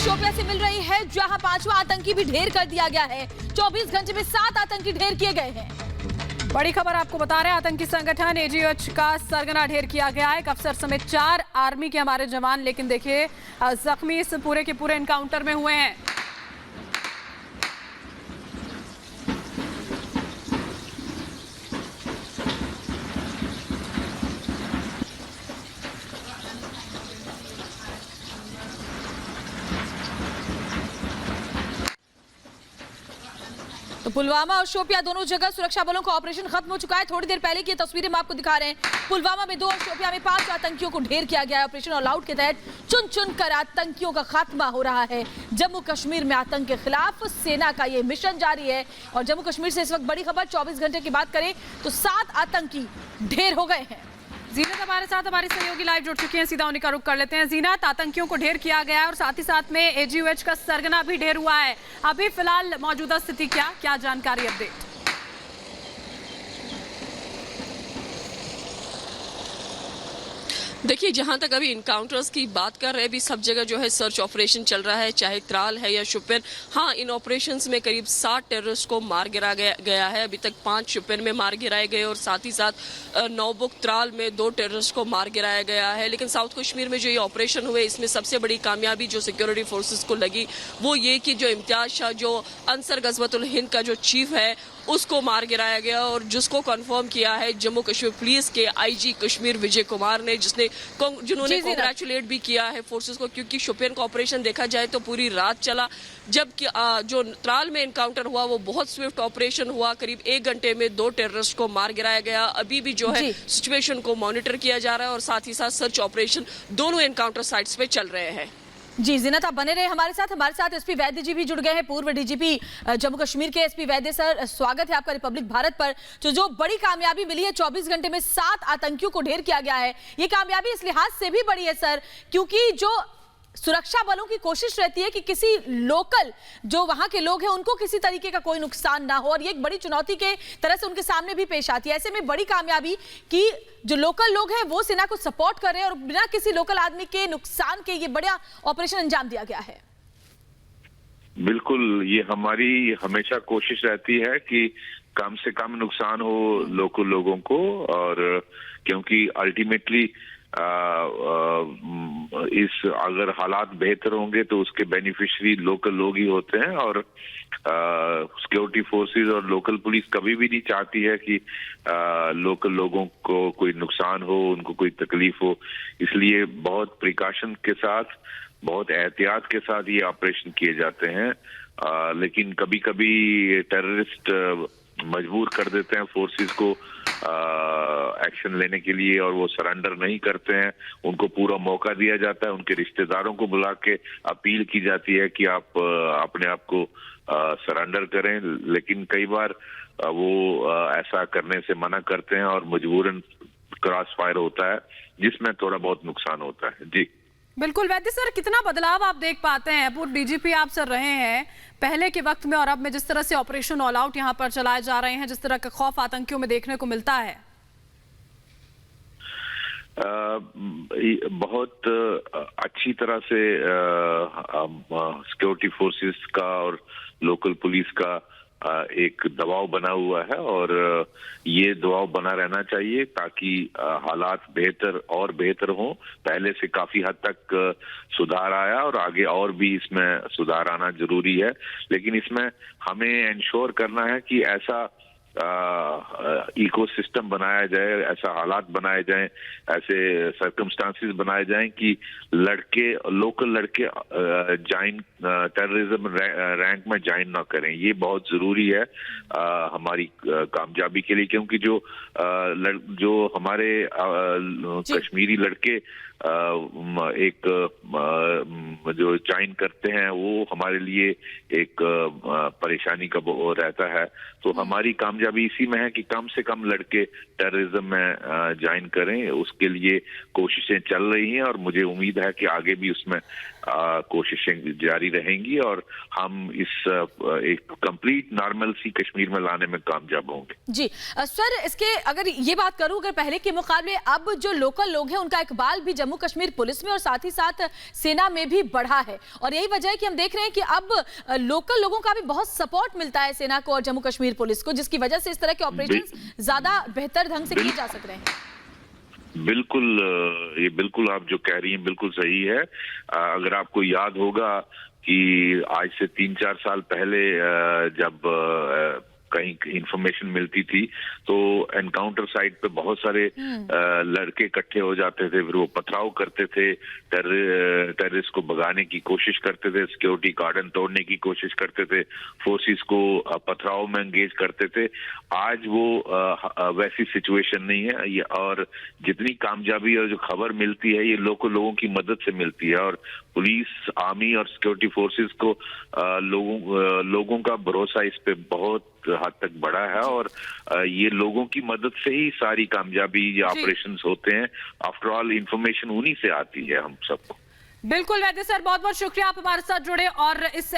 शोपियां से मिल रही है, जहां 5वां आतंकी भी ढेर कर दिया गया है। 24 घंटे में 7 आतंकी ढेर किए गए हैं। बड़ी खबर आपको बता रहे हैं, आतंकी संगठन एजीएच का सरगना ढेर किया गया है। एक अफसर समेत 4 आर्मी के हमारे जवान, लेकिन देखिए जख्मी इस पूरे के पूरे एनकाउंटर में हुए हैं। तो पुलवामा और शोपियां दोनों जगह सुरक्षा बलों का ऑपरेशन खत्म हो चुका है। थोड़ी देर पहले की तस्वीरें हम आपको दिखा रहे हैं। पुलवामा में 2 और शोपियां में 5 आतंकियों को ढेर किया गया है। ऑपरेशन ऑल आउट के तहत चुन चुन कर आतंकियों का खात्मा हो रहा है। जम्मू कश्मीर में आतंक के खिलाफ सेना का यह मिशन जारी है। और जम्मू कश्मीर से इस वक्त बड़ी खबर, 24 घंटे की बात करें तो 7 आतंकी ढेर हो गए हैं। जीनत हमारे साथ हमारी सहयोगी लाइव जुड़ चुकी हैं, सीधा उन्हीं का रुख कर लेते हैं। जीनत, आतंकियों को ढेर किया गया है और साथ ही साथ में एजीएच का सरगना भी ढेर हुआ है। अभी फिलहाल मौजूदा स्थिति क्या जानकारी, अपडेट? देखिए, जहां तक अभी इनकाउंटर्स की बात कर रहे हैं, अभी सब जगह जो है सर्च ऑपरेशन चल रहा है, चाहे त्राल है या शोपियान। हाँ, इन ऑपरेशंस में करीब 60 टेररिस्ट को मार गिरा गया है। अभी तक 5 शोपियान में मार गिराए गए और साथ ही साथ नौबुक त्राल में 2 टेररिस्ट को मार गिराया गया है। लेकिन साउथ कश्मीर में जो ये ऑपरेशन हुए, इसमें सबसे बड़ी कामयाबी जो सिक्योरिटी फोर्सेस को लगी वो ये कि जो इम्तियाज शाह, जो अंसर गजवतुल हिंद का जो चीफ है, उसको मार गिराया गया। और जिसको कंफर्म किया है जम्मू कश्मीर पुलिस के आईजी कश्मीर विजय कुमार ने, जिन्होंने कांग्रेचुलेट भी किया है फोर्सेस को, क्योंकि शोपियान का ऑपरेशन देखा जाए तो पूरी रात चला। जबकि जो त्राल में एनकाउंटर हुआ वो बहुत स्विफ्ट ऑपरेशन हुआ। करीब 1 घंटे में 2 टेररिस्ट को मार गिराया गया। अभी भी जो है सिचुएशन को मॉनिटर किया जा रहा है और साथ ही साथ सर्च ऑपरेशन दोनों एनकाउंटर साइट्स पे चल रहे हैं। जी जीनत, आप बने रहे हमारे साथ एसपी वैद्य जी भी जुड़ गए हैं, पूर्व डीजीपी जम्मू कश्मीर के। एसपी वैद्य सर, स्वागत है आपका रिपब्लिक भारत पर। तो जो बड़ी कामयाबी मिली है, 24 घंटे में 7 आतंकियों को ढेर किया गया है, ये कामयाबी इस लिहाज से भी बड़ी है सर, क्योंकि जो सुरक्षा बलों की कोशिश रहती है कि किसी लोकल जो वहां के लोग हैं उनको किसी तरीके का कोई नुकसान ना हो, और ये एक बड़ी चुनौती के तरह से उनके सामने भी पेश आती है। ऐसे में बड़ी कामयाबी कि जो लोकल लोग हैं वो सेना को सपोर्ट कर रहे हैं और बिना किसी लोकल आदमी के नुकसान के ये बड़ा ऑपरेशन अंजाम दिया गया है। बिल्कुल, ये हमारी हमेशा कोशिश रहती है कि कम से कम नुकसान हो लोकल लोगों को, और क्योंकि अल्टीमेटली अगर हालात बेहतर होंगे तो उसके बेनिफिशियरी लोकल लोग ही होते हैं। और सिक्योरिटी फोर्सेस और लोकल पुलिस कभी भी नहीं चाहती है कि लोकल लोगों को कोई नुकसान हो, उनको कोई तकलीफ हो। इसलिए बहुत प्रिकॉशन के साथ, बहुत एहतियात के साथ ये ऑपरेशन किए जाते हैं। लेकिन कभी कभी टेररिस्ट मजबूर कर देते हैं फोर्सेस को एक्शन लेने के लिए, और वो सरेंडर नहीं करते हैं। उनको पूरा मौका दिया जाता है, उनके रिश्तेदारों को बुला के अपील की जाती है कि आप अपने आप को सरेंडर करें। लेकिन कई बार वो ऐसा करने से मना करते हैं और मजबूरन क्रॉस फायर होता है, जिसमें थोड़ा बहुत नुकसान होता है। जी बिल्कुल वैद्य सर, कितना बदलाव आप देख पाते हैं? पूर्व डीजीपी आप सर रहे हैं, पहले के वक्त में और अब में जिस तरह से ऑपरेशन ऑल आउट यहाँ पर चलाए जा रहे हैं, जिस तरह का खौफ आतंकियों में देखने को मिलता है। बहुत अच्छी तरह से सिक्योरिटी फोर्सेस का और लोकल पुलिस का एक दबाव बना हुआ है, और ये दबाव बना रहना चाहिए ताकि हालात बेहतर हों। पहले से काफी हद तक सुधार आया और आगे और भी इसमें सुधार आना जरूरी है। लेकिन इसमें हमें इंश्योर करना है कि ऐसा इकोसिस्टम बनाया जाए, ऐसा हालात बनाए जाएं, ऐसे सर्कमस्टांसेस बनाए जाएं कि लोकल लड़के ज्वाइन टेररिज्म रैंक में ज्वाइन ना करें। ये बहुत जरूरी है हमारी कामयाबी के लिए, क्योंकि जो हमारे कश्मीरी लड़के एक जो ज्वाइन करते हैं वो हमारे लिए एक परेशानी का वो रहता है। तो हमारी कामयाबी कामयाबी इसी में है कि कम से कम लड़के टेररिज्म में ज्वाइन करें। उसके लिए कोशिशें चल रही हैं और मुझे उम्मीद है कि आगे भी उसमें कोशिशें जारी रहेंगी और हम इस एक कंप्लीट नॉर्मलसी कश्मीर में लाने में कामयाब होंगे। जी सर, इसके अगर ये बात करूं, अगर पहले के मुकाबले अब जो लोकल लोग हैं उनका इकबाल भी जम्मू कश्मीर पुलिस में और साथ ही साथ सेना में भी बढ़ा है, और यही वजह है कि हम देख रहे हैं कि अब लोकल लोगों का भी बहुत सपोर्ट मिलता है सेना को और जम्मू कश्मीर पुलिस को, जिसकी वजह से इस तरह के ऑपरेशन ज्यादा बेहतर ढंग से किए जा सक रहे हैं। बिल्कुल, ये बिल्कुल आप जो कह रही हैं बिल्कुल सही है। अगर आपको याद होगा कि आज से 3-4 साल पहले जब कहीं इंफॉर्मेशन मिलती थी तो एनकाउंटर साइट पे बहुत सारे लड़के इकट्ठे हो जाते थे, फिर वो पथराव करते थे, टेररिस्ट को भगाने की कोशिश करते थे, सिक्योरिटी कार्डन तोड़ने की कोशिश करते थे, फोर्सेस को पथराव में एंगेज करते थे। आज वो वैसी सिचुएशन नहीं है ये, और जितनी कामयाबी और जो खबर मिलती है ये लोगों की मदद से मिलती है, और पुलिस, आर्मी और सिक्योरिटी फोर्सेस को लोगों का भरोसा इस पे बहुत हद तक बढ़ा है, और ये लोगों की मदद से ही सारी कामयाबी ये ऑपरेशंस होते हैं। आफ्टर ऑल इंफॉर्मेशन उन्हीं से आती है हम सबको। बिल्कुल वैद्य सर, बहुत बहुत शुक्रिया आप हमारे साथ जुड़े और इस